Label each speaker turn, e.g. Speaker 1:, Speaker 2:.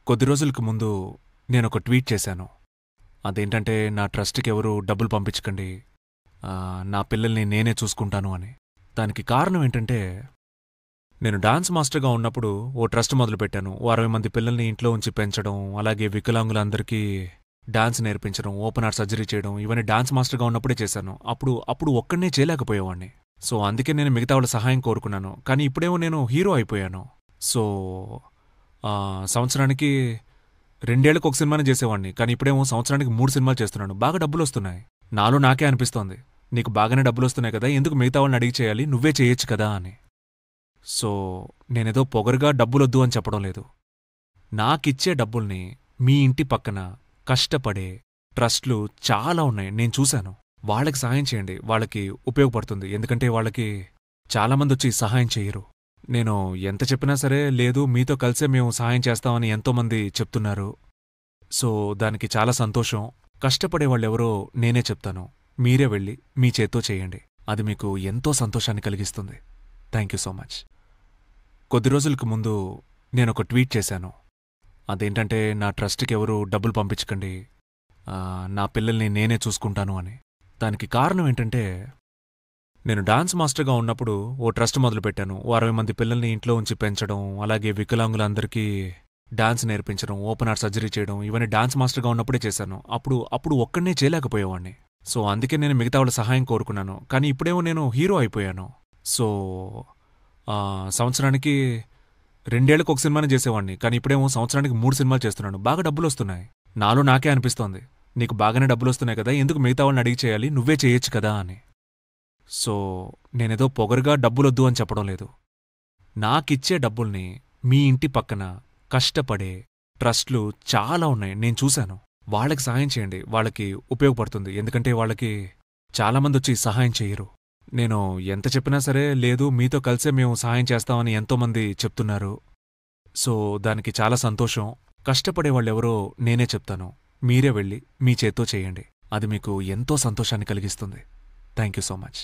Speaker 1: కొద్ది రోజులకు ముందు నేనొక ట్వీట్ చేశాను. అదేంటంటే నా ట్రస్ట్‌కి ఎవరూ డబ్బులు పంపించకండి. నా పిల్లల్ని నేనే చూసుకుంటాను అని. దానికి కారణం ఏంటంటే, నేను డాన్స్ మాస్టర్‌గా ఉన్నప్పుడు ఓ ట్రస్ట్ మొదలుపెట్టాను. ఓ 60 మంది పిల్లల్ని ఇంట్లో ఉంచి పెంచడం, అలాగే వికలాంగులందరికీ డాన్స్ నేర్పించడం, ఓపెన్ హార్ట్ సర్జరీ చేయడం ఇవన్నీ డాన్స్ మాస్టర్‌గా ఉన్నప్పుడే చేశాను. అప్పుడు ఒక్కడినే చేయలేకపోయేవాణ్ణి. సో, అందుకే నేను మిగతా వాళ్ళ సహాయం కోరుకున్నాను. కానీ ఇప్పుడేమో నేను హీరో అయిపోయాను. సో, సంవత్సరానికి 2 ఏళ్లకు ఒక సినిమానే చేసేవాణ్ణి. కానీ ఇప్పుడేమో సంవత్సరానికి 3 సినిమాలు చేస్తున్నాను. బాగా డబ్బులొస్తున్నాయి. నాలో నాకే అనిపిస్తోంది, నీకు బాగానే డబ్బులొస్తున్నాయి కదా, ఎందుకు మిగతా వాళ్ళని అడిగి చేయాలి, నువ్వే చేయొచ్చు కదా అని. సో, నేనేదో పొగరుగా డబ్బులొద్దు అని చెప్పడం లేదు. నాకిచ్చే డబ్బుల్ని మీ ఇంటి పక్కన కష్టపడే ట్రస్ట్లు చాలా ఉన్నాయి, నేను చూశాను. వాళ్ళకి సహాయం చేయండి. వాళ్ళకి ఉపయోగపడుతుంది. ఎందుకంటే వాళ్ళకి చాలామందొచ్చి సహాయం చెయ్యరు. నేను ఎంత చెప్పినా సరే, లేదు మీతో కలిసే మేము సహాయం చేస్తామని ఎంతోమంది చెప్తున్నారు. సో, దానికి చాలా సంతోషం. కష్టపడేవాళ్ళెవరో నేనే చెప్తాను. మీరే వెళ్ళి మీ చేత్తో చేయండి. అది మీకు ఎంతో సంతోషాన్ని కలిగిస్తుంది. Thank you so much. కొద్ది రోజులకు ముందు నేనొక ట్వీట్ చేశాను. అదేంటంటే నా ట్రస్ట్‌కి ఎవరూ డబ్బులు పంపించకండి. నా పిల్లల్ని నేనే చూసుకుంటాను అని. దానికి కారణం ఏంటంటే, నేను డాన్స్ మాస్టర్‌గా ఉన్నప్పుడు ఓ ట్రస్ట్ మొదలుపెట్టాను. ఓ 60 మంది పిల్లల్ని ఇంట్లో ఉంచి పెంచడం, అలాగే వికలాంగులందరికీ డాన్స్ నేర్పించడం, ఓపెన్ హార్ట్ సర్జరీ చేయడం ఇవన్నీ డాన్స్ మాస్టర్‌గా ఉన్నప్పుడే చేశాను. అప్పుడు ఒక్కడినే చేయలేకపోయేవాణ్ణి. సో, అందుకే నేను మిగతా వాళ్ళ సహాయం కోరుకున్నాను. కానీ ఇప్పుడేమో నేను హీరో అయిపోయాను. సో, సంవత్సరానికి 2 ఏళ్లకు ఒక సినిమానే చేసేవాణ్ణి. కానీ ఇప్పుడేమో సంవత్సరానికి 3 సినిమాలు చేస్తున్నాను. బాగా డబ్బులొస్తున్నాయి. నాలో నాకే అనిపిస్తోంది, నీకు బాగానే డబ్బులొస్తున్నాయి కదా, ఎందుకు మిగతా వాళ్ళని అడిగి చేయాలి, నువ్వే చేయొచ్చు కదా అని. సో, నేనేదో పొగరుగా డబ్బులొద్దు అని చెప్పడం లేదు. నాకిచ్చే డబ్బుల్ని మీ ఇంటి పక్కన కష్టపడే ట్రస్ట్లు చాలా ఉన్నాయి, నేను చూశాను. వాళ్ళకి సహాయం చేయండి. వాళ్ళకి ఉపయోగపడుతుంది. ఎందుకంటే వాళ్ళకి చాలామందొచ్చి సహాయం చెయ్యరు. నేను ఎంత చెప్పినా సరే, లేదు మీతో కలిసే మేము సహాయం చేస్తామని ఎంతోమంది చెప్తున్నారు. సో, దానికి చాలా సంతోషం. కష్టపడేవాళ్ళెవరో నేనే చెప్తాను. మీరే వెళ్ళి మీ చేత్తో చేయండి. అది మీకు ఎంతో సంతోషాన్ని కలిగిస్తుంది. Thank you so much.